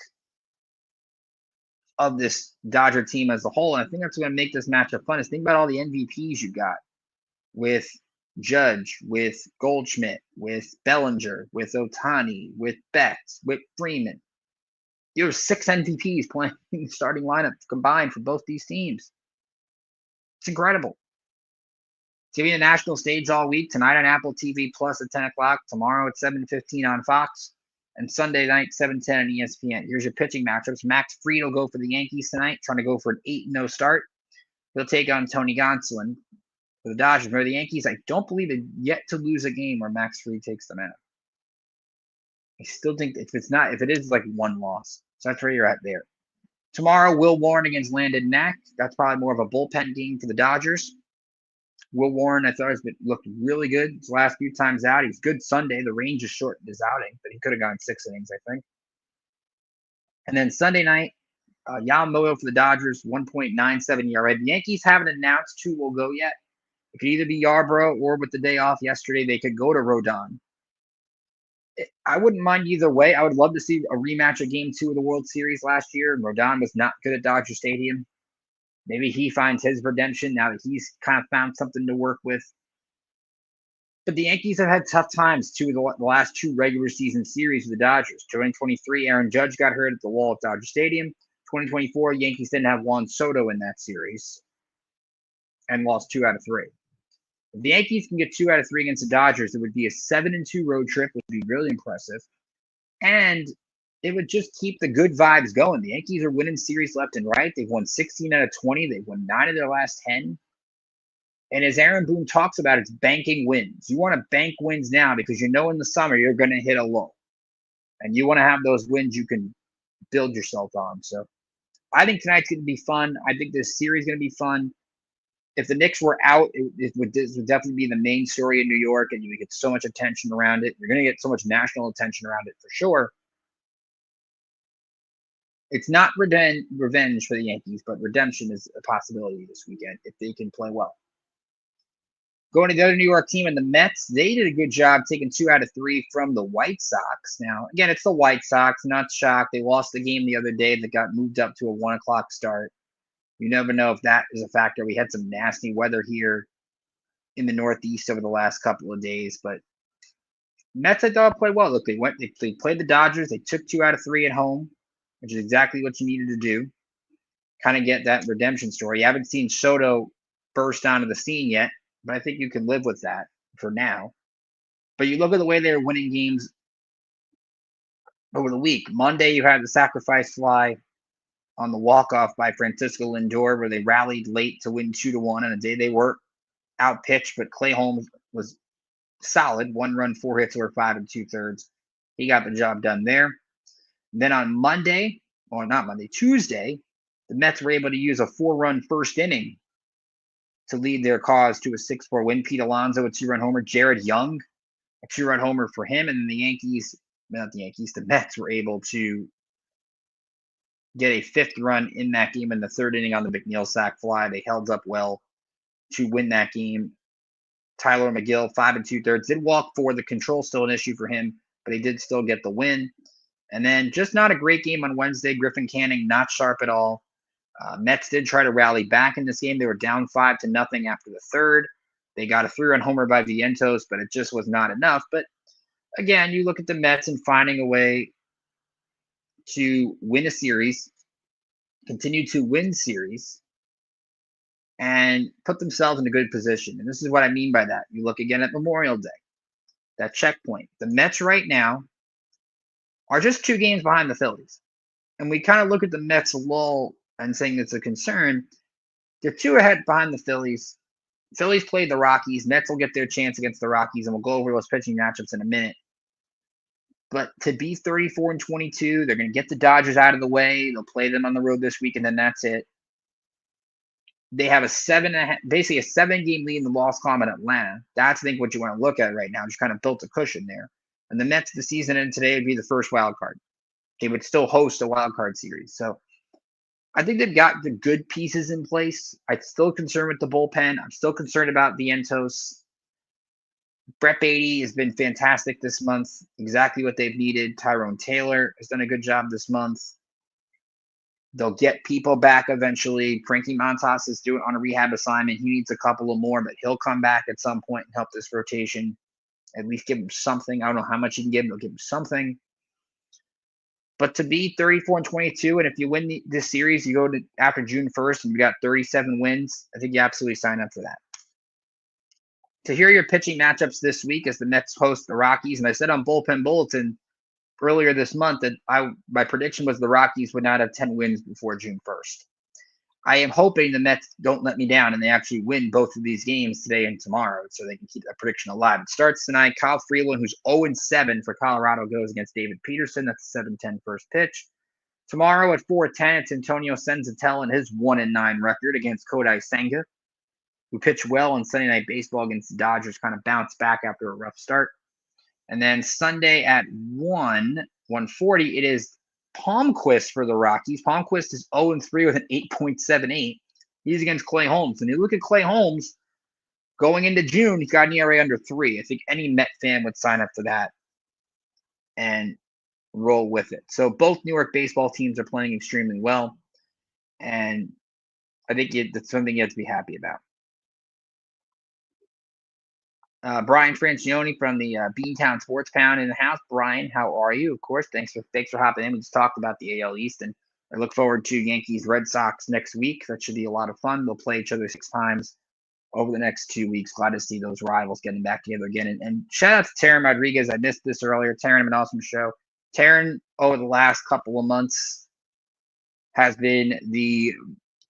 of this Dodger team as a whole. And I think that's going to make this matchup fun, is think about all the MVPs you got with Judge, with Goldschmidt, with Bellinger, with Ohtani, with Betts, with Freeman. You have 6 MVPs playing the starting lineup combined for both these teams. It's incredible. It's going to be the national stage all week. Tonight on Apple TV Plus at 10 o'clock. Tomorrow at 7:15 on Fox. And Sunday night, 7:10 on ESPN. Here's your pitching matchups. Max Fried will go for the Yankees tonight, trying to go for an 8-0 start. He'll take on Tony Gonsolin for the Dodgers. For the Yankees, I don't believe they've yet to lose a game where Max Fried takes them out. I still think if it is like one loss. So that's where you're at there. Tomorrow, Will Warren against Landon Knack. That's probably more of a bullpen game for the Dodgers. Will Warren, I thought, looked really good his last few times out. He was good Sunday. The range is shortened his outing, but he could have gone 6 innings, I think. And then Sunday night, Yamamoto for the Dodgers, 1.97 ERA. The Yankees haven't announced who will go yet, It could either be Yarborough or with the day off yesterday, they could go to Rodon. I wouldn't mind either way. I would love to see a rematch of Game 2 of the World Series last year. Rodon was not good at Dodger Stadium. Maybe he finds his redemption now that he's kind of found something to work with. But the Yankees have had tough times too. The last 2 regular season series with the Dodgers. 2023, Aaron Judge got hurt at the wall at Dodger Stadium. 2024, Yankees didn't have Juan Soto in that series and lost 2 out of 3. If the Yankees can get 2 out of 3 against the Dodgers, it would be a 7-2 road trip, which would be really impressive. And it would just keep the good vibes going. The Yankees are winning series left and right. They've won 16 out of 20. They've won 9 of their last 10. And as Aaron Boone talks about, it's banking wins. You want to bank wins now because you know in the summer you're going to hit a low. And you want to have those wins you can build yourself on. So I think tonight's going to be fun. I think this series is going to be fun. If the Knicks were out, this would definitely be the main story in New York, and you would get so much attention around it. You're going to get so much national attention around it for sure. It's not revenge for the Yankees, but redemption is a possibility this weekend if they can play well. Going to the other New York team and the Mets, they did a good job taking 2 out of 3 from the White Sox. Now, again, it's the White Sox, not shocked. They lost the game the other day that got moved up to a 1 o'clock start. You never know if that is a factor. We had some nasty weather here in the Northeast over the last couple of days, but Mets, I thought, played well. Look, they played the Dodgers. They took 2 out of 3 at home, which is exactly what you needed to do. Kind of get that redemption story. You haven't seen Soto burst onto the scene yet, but I think you can live with that for now. But you look at the way they're winning games over the week. Monday, you had the sacrifice fly on the walk-off by Francisco Lindor, where they rallied late to win 2-1 on a day they were out-pitched, but Clay Holmes was solid. 1 run, 4 hits, or 5 2/3. He got the job done there. Then on Tuesday, the Mets were able to use a 4-run first inning to lead their cause to a 6-4 win. Pete Alonso, a 2-run homer. Jared Young, a 2-run homer for him. And then the Mets were able to get a 5th run in that game in the 3rd inning on the McNeil sac fly. They held up well to win that game. Tyler McGill, 5 2/3. Did walk 4. The control still an issue for him, but he did still get the win. And then just not a great game on Wednesday. Griffin Canning, not sharp at all. Mets did try to rally back in this game. They were down 5-0 after the 3rd. They got a 3-run homer by Vientos, but it just was not enough. But again, you look at the Mets and finding a way to win a series, continue to win series, and put themselves in a good position. And this is what I mean by that. You look again at Memorial Day, that checkpoint. The Mets right now are just 2 games behind the Phillies. And we kind of look at the Mets lull and saying it's a concern. They're 2 ahead behind the Phillies. Phillies played the Rockies. Mets will get their chance against the Rockies, and we'll go over those pitching matchups in a minute. But to be 34-22, they're going to get the Dodgers out of the way. They'll play them on the road this week, and then that's it. They have basically a 7-game lead in the loss column in Atlanta. That's, I think, what you want to look at right now. Just kind of built a cushion there. And the Mets, the season end today, would be the first wild card. They would still host a wild card series. So I think they've got the good pieces in place. I'm still concerned with the bullpen. I'm still concerned about Vientos. Brett Beatty has been fantastic this month. Exactly what they've needed. Tyrone Taylor has done a good job this month. They'll get people back eventually. Frankie Montas is doing on a rehab assignment. He needs a couple of more, but he'll come back at some point and help this rotation. At least give him something. I don't know how much you can give him. They'll give him something. But to be 34-22, and if you win this series, you go to after June 1st and you got 37 wins, I think you absolutely sign up for that. To hear your pitching matchups this week as the Mets host the Rockies, and I said on Bullpen Bulletin earlier this month that my prediction was the Rockies would not have 10 wins before June 1st. I am hoping the Mets don't let me down and they actually win both of these games today and tomorrow so they can keep that prediction alive. It starts tonight. Kyle Freeland, who's 0-7 for Colorado, goes against David Peterson. That's a 7-10 first pitch. Tomorrow at 4:10, it's Antonio Senzatel and his 1-9 record against Kodai Senga, who pitched well on Sunday Night Baseball against the Dodgers, kind of bounced back after a rough start. And then Sunday at 1:40, it is Palmquist for the Rockies. Palmquist is 0-3 with an 8.78. He's against Clay Holmes. And you look at Clay Holmes going into June, he's got an ERA under 3. I think any Met fan would sign up for that and roll with it. So both New York baseball teams are playing extremely well, and I think that's something you have to be happy about. Brian Francione from the Beantown Sports Pound in the house. Brian, how are you? Of course, thanks for hopping in. We just talked about the AL East, and I look forward to Yankees Red Sox next week. That should be a lot of fun. They'll play each other 6 times over the next 2 weeks. Glad to see those rivals getting back together again. And shout out to Taryn Rodriguez. I missed this earlier. Taryn, an awesome show. Taryn, over the last couple of months, has been the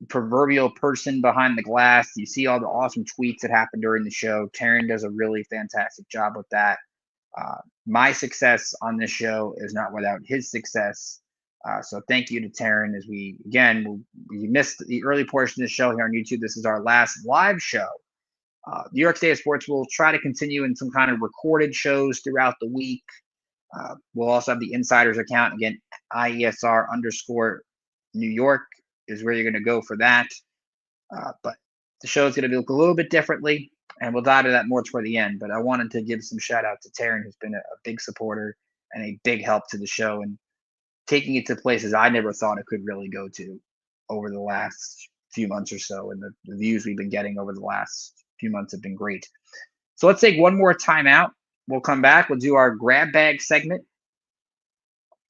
proverbial person behind the glass. You see all the awesome tweets that happen during the show. Taryn does a really fantastic job with that. My success on this show is not without his success. So thank you to Taryn. As we missed the early portion of the show here on YouTube. This is our last live show. New York State of Sports will try to continue in some kind of recorded shows throughout the week. We'll also have the insiders account again. IESR_New York is where you're going to go for that. But the show is going to look a little bit differently, and we'll dive into that more toward the end. But I wanted to give some shout out to Taryn, who's been a big supporter and a big help to the show and taking it to places I never thought it could really go to over the last few months or so. And the views we've been getting over the last few months have been great. So let's take one more time out. We'll come back. We'll do our grab bag segment,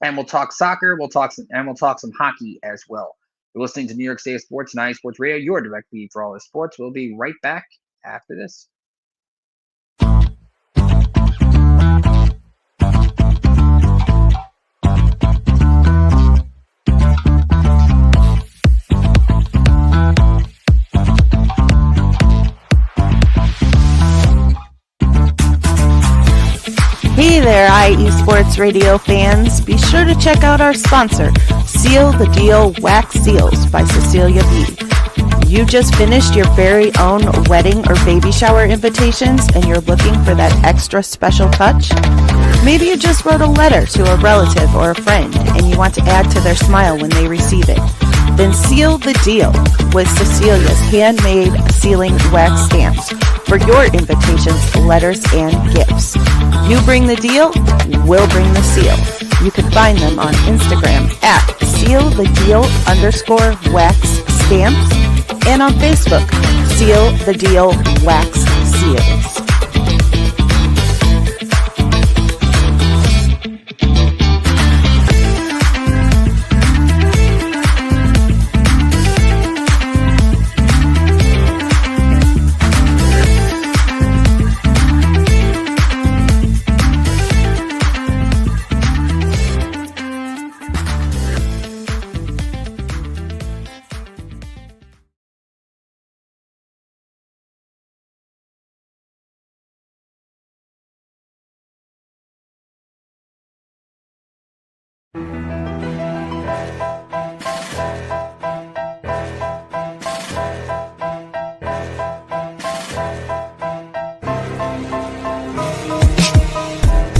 and we'll talk soccer. We'll talk some hockey as well. You're listening to New York State of Sports and iSports Radio, your direct feed for all the sports. We'll be right back after this. Hey there, IE Sports Radio fans. Be sure to check out our sponsor, Seal the Deal Wax Seals by Cecilia B. You just finished your very own wedding or baby shower invitations and you're looking for that extra special touch? Maybe you just wrote a letter to a relative or a friend and you want to add to their smile when they receive it. Then seal the deal with Cecilia's handmade sealing wax stamps for your invitations, letters, and gifts. You bring the deal, we'll bring the seal. You can find them on Instagram at @sealthedeal_wax stamps and on Facebook, Seal the Deal Wax Seals.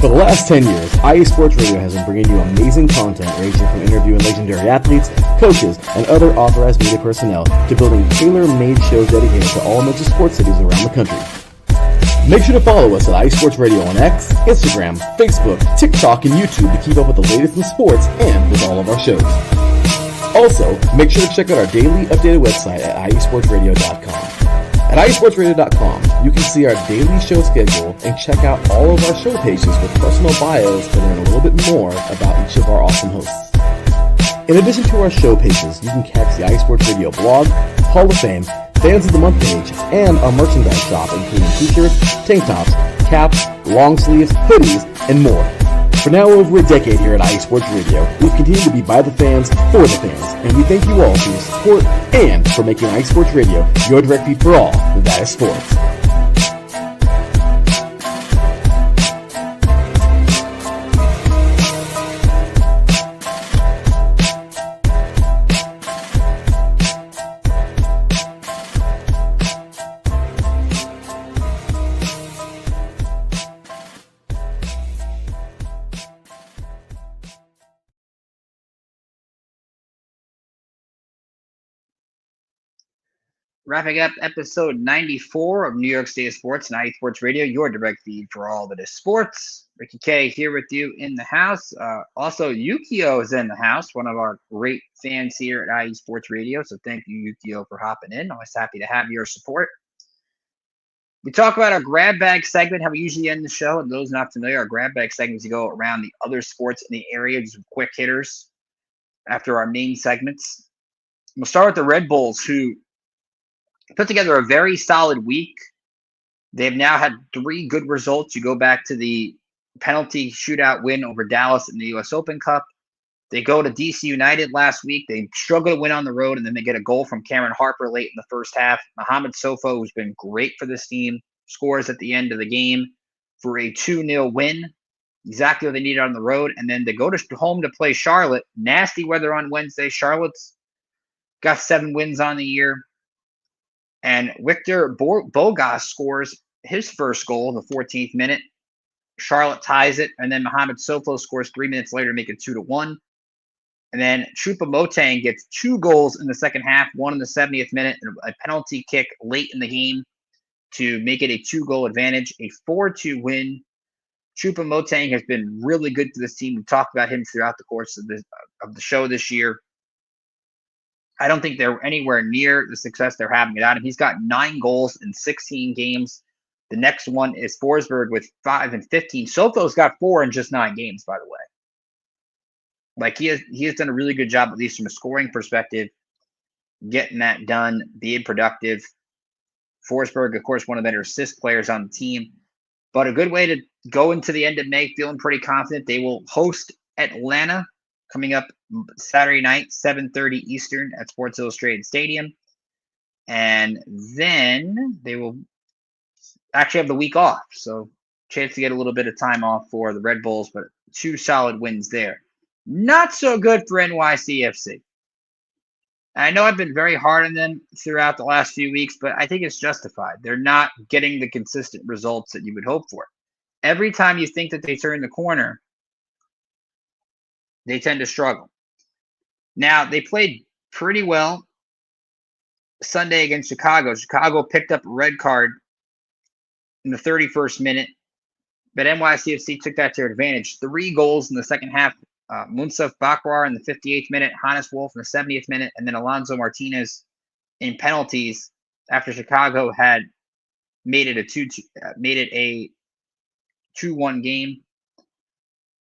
For the last 10 years, IE Sports Radio has been bringing you amazing content ranging from interviewing legendary athletes, coaches, and other authorized media personnel to building tailor-made shows dedicated to all major sports cities around the country. Make sure to follow us at IE Sports Radio on X, Instagram, Facebook, TikTok, and YouTube to keep up with the latest in sports and with all of our shows. Also, make sure to check out our daily updated website at iesportsradio.com. At iesportsradio.com, you can see our daily show schedule and check out all of our show pages with personal bios to learn a little bit more about each of our awesome hosts. In addition to our show pages, you can catch the iSports Radio blog, Hall of Fame, Fans of the Month page, and our merchandise shop including t-shirts, tank tops, caps, long sleeves, hoodies, and more. For now over a decade here at IE Sports Radio, we've continued to be by the fans, for the fans, and we thank you all for your support and for making IE Sports Radio your direct feed for all that is sports. Wrapping up episode 94 of New York State Sports, 90 Sports Radio, your direct feed for all that is sports. Ricky K here with you in the house. Also, Yukio is in the house, one of our great fans here at IE Sports Radio. So thank you, Yukio, for hopping in. Always happy to have your support. We talk about our grab bag segment, how we usually end the show. And those not familiar, our grab bag segments, you go around the other sports in the area, just quick hitters after our main segments. We'll start with the Red Bulls, who put together a very solid week. They've now had 3 good results. You go back to the penalty shootout win over Dallas in the U.S. Open Cup. They go to DC United last week. They struggle to win on the road, and then they get a goal from Cameron Harper late in the first half. Mohamed Sofo, who's been great for this team, scores at the end of the game for a 2-0 win. Exactly what they needed on the road. And then they go to home to play Charlotte. Nasty weather on Wednesday. Charlotte's got 7 wins on the year. And Victor Bogas scores his first goal in the 14th minute. Charlotte ties it, and then Mohamed Sofo scores 3 minutes later to make it 2-1. And then Choupo-Moting gets 2 goals in the second half, one in the 70th minute, and a penalty kick late in the game to make it a 2-goal advantage, a 4-2 win. Choupo-Moting has been really good for this team. We talked about him throughout the course of the show this year. I don't think they're anywhere near the success they're having without him. He's got 9 goals in 16 games. The next one is Forsberg with 5 and 15. Sofo's got 4 in just 9 games, by the way. Like he has done a really good job, at least from a scoring perspective, getting that done, being productive. Forsberg, of course, one of the better assist players on the team. But a good way to go into the end of May feeling pretty confident. They will host Atlanta coming up Saturday night, 7:30 Eastern at Sports Illustrated Stadium. And then they will actually have the week off. So chance to get a little bit of time off for the Red Bulls, but 2 solid wins there. Not so good for NYCFC. I know I've been very hard on them throughout the last few weeks, but I think it's justified. They're not getting the consistent results that you would hope for. Every time you think that they turn the corner, they tend to struggle. Now, they played pretty well Sunday against Chicago. Chicago picked up a red card in the 31st minute, but NYCFC took that to their advantage. 3 goals in the second half. Munsaf Bakrar in the 58th minute, Hannes Wolf in the 70th minute, and then Alonso Martinez in penalties after Chicago had made it a 2-1 game.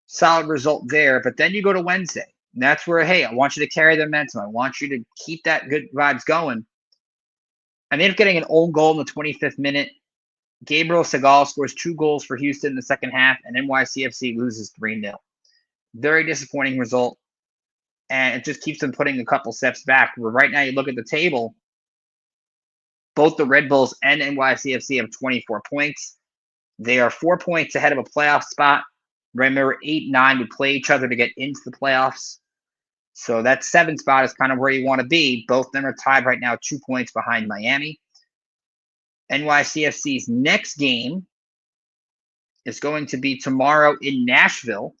Solid result there, but then you go to Wednesday. And that's where, hey, I want you to carry the momentum. I want you to keep that good vibes going. And they end up getting an own goal in the 25th minute. Gabriel Segal scores 2 goals for Houston in the second half, and NYCFC loses 3-0. Very disappointing result, and it just keeps them putting a couple steps back. Where right now you look at the table, both the Red Bulls and NYCFC have 24 points. They are 4 points ahead of a playoff spot. Remember, 8 and 9 would play each other to get into the playoffs. So that 7th spot is kind of where you want to be. Both of them are tied right now 2 points behind Miami. NYCFC's next game is going to be tomorrow in Nashville.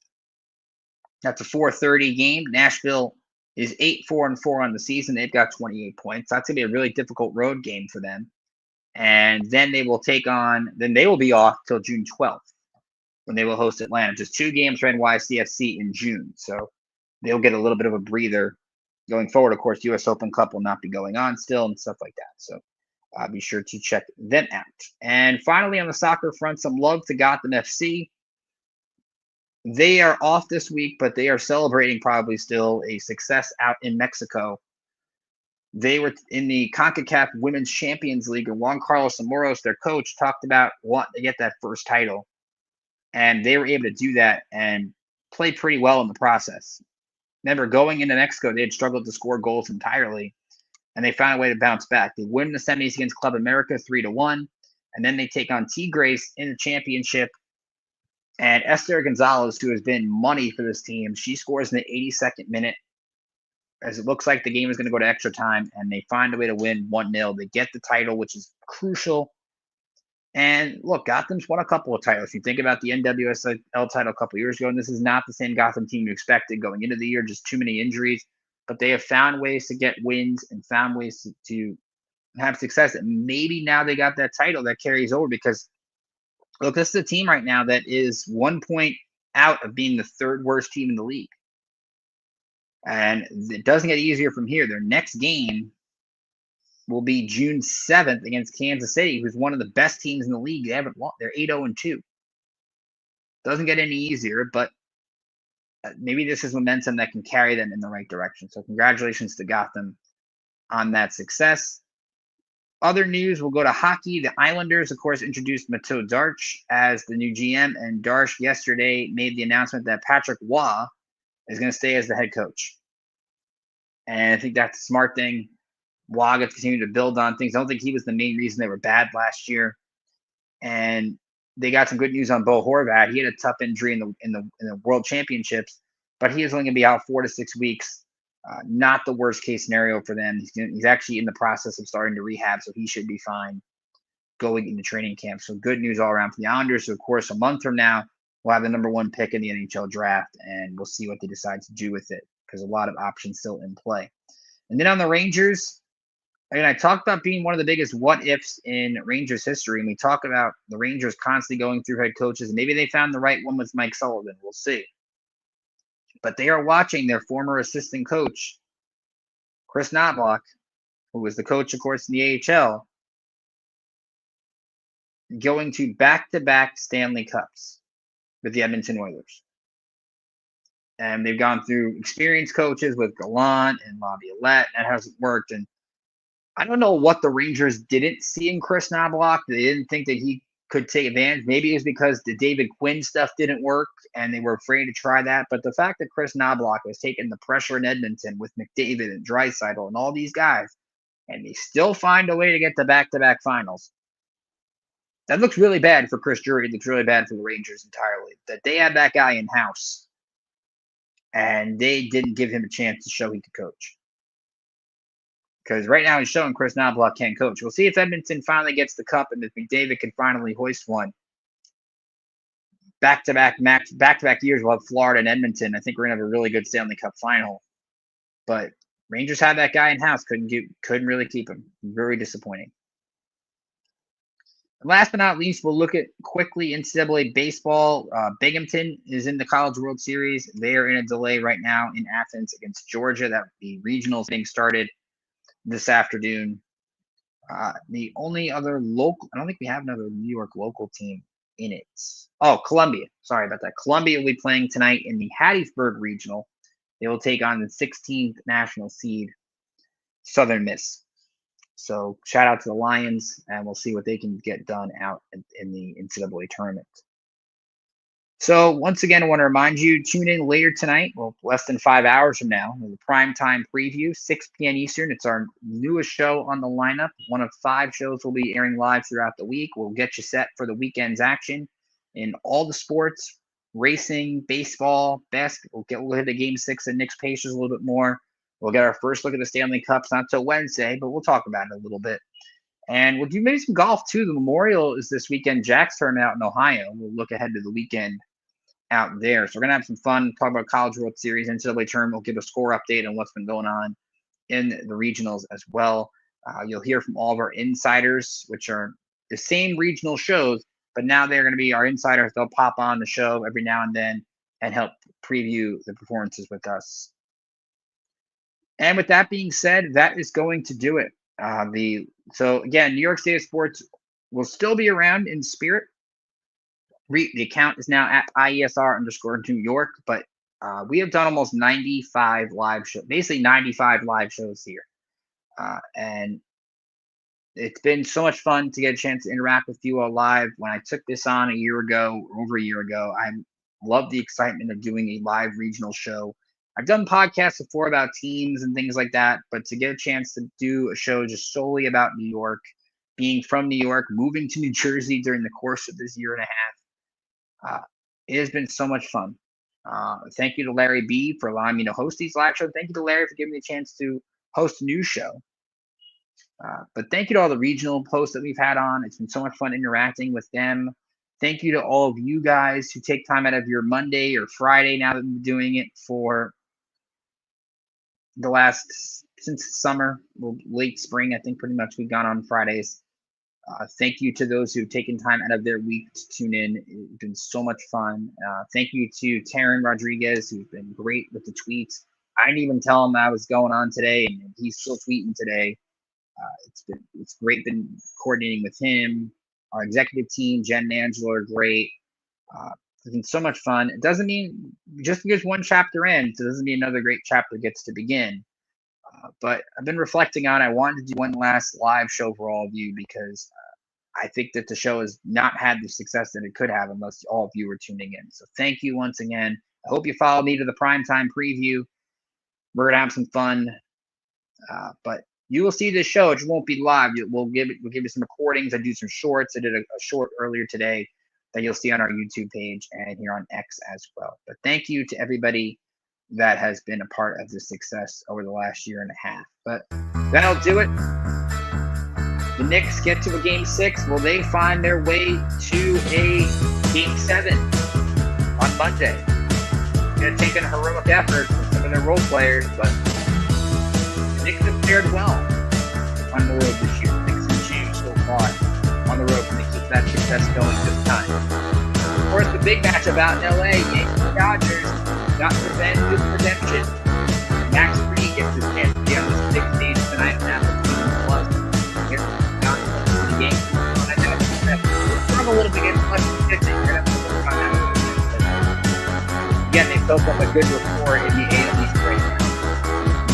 That's a 4:30 game. Nashville is 8-4-4 on the season. They've got 28 points. That's going to be a really difficult road game for them. And then they will be off till June 12th when they will host Atlanta. Just 2 games for NYCFC in June. So they'll get a little bit of a breather going forward. Of course, U.S. Open Cup will not be going on still and stuff like that. So be sure to check them out. And finally, on the soccer front, some love to Gotham FC. They are off this week, but they are celebrating probably still a success out in Mexico. They were in the CONCACAF Women's Champions League, and Juan Carlos Amoros, their coach, talked about wanting to get that first title. And they were able to do that and play pretty well in the process. Remember, going into Mexico, they had struggled to score goals entirely, and they found a way to bounce back. They win the semis against Club America 3-1, and then they take on Tigres in the championship. And Esther Gonzalez, who has been money for this team, she scores in the 82nd minute as it looks like the game is going to go to extra time, and they find a way to win 1-0. They get the title, which is crucial. And look, Gotham's won a couple of titles. You think about the NWSL title a couple of years ago, and this is not the same Gotham team you expected going into the year, just too many injuries. But they have found ways to get wins and found ways to have success. And maybe now they got that title that carries over because, look, this is a team right now that is 1 point out of being the third worst team in the league. And it doesn't get easier from here. Their next game will be June 7th against Kansas City, who's one of the best teams in the league. They haven't won. They're 8-0-2. Doesn't get any easier, but maybe this is momentum that can carry them in the right direction. So congratulations to Gotham on that success. Other news, we'll go to hockey. The Islanders, of course, introduced Matteo Darche as the new GM, and Darche yesterday made the announcement that Patrick Waugh is going to stay as the head coach. And I think that's a smart thing. Waugh gets to continue to build on things. I don't think he was the main reason they were bad last year. And they got some good news on Bo Horvat. He had a tough injury in the World Championships, but he is only going to be out 4 to 6 weeks. Not the worst case scenario for them. He's actually in the process of starting to rehab, so he should be fine going into training camp. So good news all around for the Islanders. So of course, a month from now, we'll have the number 1 pick in the NHL draft, and we'll see what they decide to do with it because a lot of options still in play. And then on the Rangers, and I talked about being one of the biggest what ifs in Rangers history. And we talk about the Rangers constantly going through head coaches. Maybe they found the right one with Mike Sullivan. We'll see. But they are watching their former assistant coach, Chris Knobloch, who was the coach, of course, in the AHL, going to back-to-back Stanley Cups with the Edmonton Oilers. And they've gone through experienced coaches with Gallant and Laviolette. That hasn't worked. And I don't know what the Rangers didn't see in Chris Knobloch. They didn't think that he could take advantage. Maybe it was because the David Quinn stuff didn't work and they were afraid to try that. But the fact that Chris Knobloch was taking the pressure in Edmonton with McDavid and Draisaitl and all these guys, and they still find a way to get the back-to-back finals, that looks really bad for Chris Drury. It looks really bad for the Rangers entirely. That they had that guy in-house, and they didn't give him a chance to show he could coach. Because right now he's showing Chris Knobloch can't coach. We'll see if Edmonton finally gets the cup and if McDavid can finally hoist one. Back-to-back years, we'll have Florida and Edmonton. I think we're going to have a really good Stanley Cup final. But Rangers had that guy in-house. Couldn't really keep him. Very disappointing. And last but not least, we'll look at quickly NCAA baseball. Binghamton is in the College World Series. They are in a delay right now in Athens against Georgia. That the regionals being started this afternoon. The only other local, I don't think we have another New York local team in it. Oh, Columbia. Sorry about that. Columbia will be playing tonight in the Hattiesburg Regional. They will take on the 16th national seed, Southern Miss. So shout out to the Lions, and we'll see what they can get done out in the NCAA tournament. So once again, I want to remind you, tune in later tonight, well, less than 5 hours from now, the primetime preview, 6 p.m. Eastern. It's our newest show on the lineup. One of 5 shows will be airing live throughout the week. We'll get you set for the weekend's action in all the sports, racing, baseball, basketball. We'll hit the Game 6 at Knicks Pacers a little bit more. We'll get our first look at the Stanley Cups, not till Wednesday, but we'll talk about it a little bit. And we'll do maybe some golf, too. The Memorial is this weekend. Jack's tournament out in Ohio. We'll look ahead to the weekend out there. So we're going to have some fun, talk about College World Series, NCAA tournament. We'll give a score update on what's been going on in the regionals as well. You'll hear from all of our insiders, which are the same regional shows, but now they're going to be our insiders. They'll pop on the show every now and then and help preview the performances with us. And with that being said, that is going to do it. So again, New York State of Sports will still be around in spirit. The account is now at IESR_New York, but we have done almost 95 live shows, basically 95 live shows here. And it's been so much fun to get a chance to interact with you all live. When I took this on over a year ago, I love the excitement of doing a live regional show. I've done podcasts before about teams and things like that, but to get a chance to do a show just solely about New York, being from New York, moving to New Jersey during the course of this year and a half, it has been so much fun. Thank you to Larry B for allowing me to host these live shows. Thank you to Larry for giving me a chance to host a news show. But thank you to all the regional hosts that we've had on. It's been so much fun interacting with them. Thank you to all of you guys who take time out of your Monday or Friday, now that we're doing it, for the last since summer, well, late spring. I think pretty much we've gone on Fridays. Thank you to those who've taken time out of their week to tune in. It's been so much fun. Thank you to Taryn Rodriguez, who's been great with the tweets. I didn't even tell him I was going on today, and he's still tweeting today. It's great been coordinating with him. Our executive team, Jen and Angela, are great. It's been so much fun. It doesn't mean just because one chapter ends, it doesn't mean another great chapter gets to begin. But I've been reflecting on, I wanted to do one last live show for all of you because I think that the show has not had the success that it could have unless all of you were tuning in. So thank you once again. I hope you follow me to the primetime preview. We're going to have some fun. But you will see this show. It won't be live. We'll give you some recordings. I do some shorts. I did a short earlier today that you'll see on our YouTube page and here on X as well. But thank you to everybody that has been a part of the success over the last year and a half. But that'll do it. The Knicks get to a Game 6. Will they find their way to a Game 7 on Monday? It's going to take a heroic effort from some of their role players, but the Knicks have fared well on the road this year. 6-2 so far on the road. Can they keep that success going this time? Of course, the big matchup out in LA, Yankees and Dodgers, got revenge with redemption. Max Fried gets his chance to be on this big stage tonight and have a season plus. Here's the game. We'll struggle a little bit against much pitching. We're going to have to work on that a little bit. Again, they built up a good rapport in the AL East right now.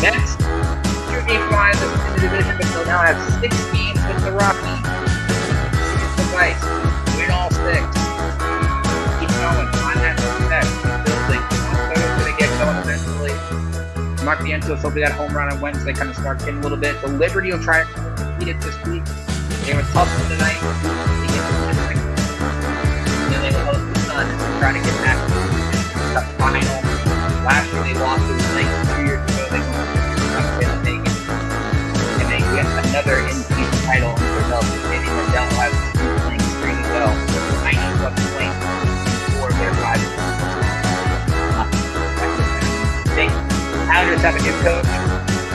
Next, 2-game finals in the division, but they'll now have 6 games with the Rockies. Use the device. Win all 6. Keep going. Find that success. Keep building. Get going eventually. Mark Vientos, hopefully that home run on Wednesday kind of starts hitting a little bit. The Liberty will try to beat it this week. They were tough tonight. They get to the next. And then they will host the Sun and try to get back to the final. Last year they lost to the Lakers 2 years ago. They won to Vegas. And they get another in-season title in Philadelphia. Maybe Mandel has playing extremely well. 90-plus points for their 5. Islanders have a new coach,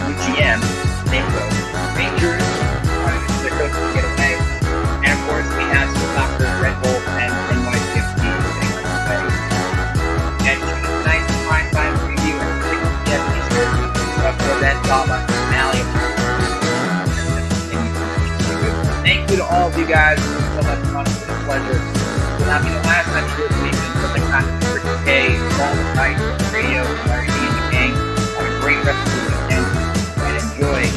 new GM, same coach. Rangers, the coach to get away. And of course, we have some soccer, Red Bull, and NYCFC sitting on the way. And tonight's primetime preview at 6 p.m. Eastern, for that Dama finale. Thank you to all of you guys. It was so much fun. It's been a pleasure. It will not be the last time you do this weekend, but the kind of today, all the night, radio, Larry D and the gang. Great rest of the weekend and enjoy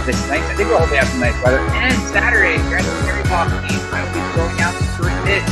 this nice. I think we'll hopefully have some nice weather. And Saturday, if you're at the Terry Hawk game, I will be throwing out the first pitch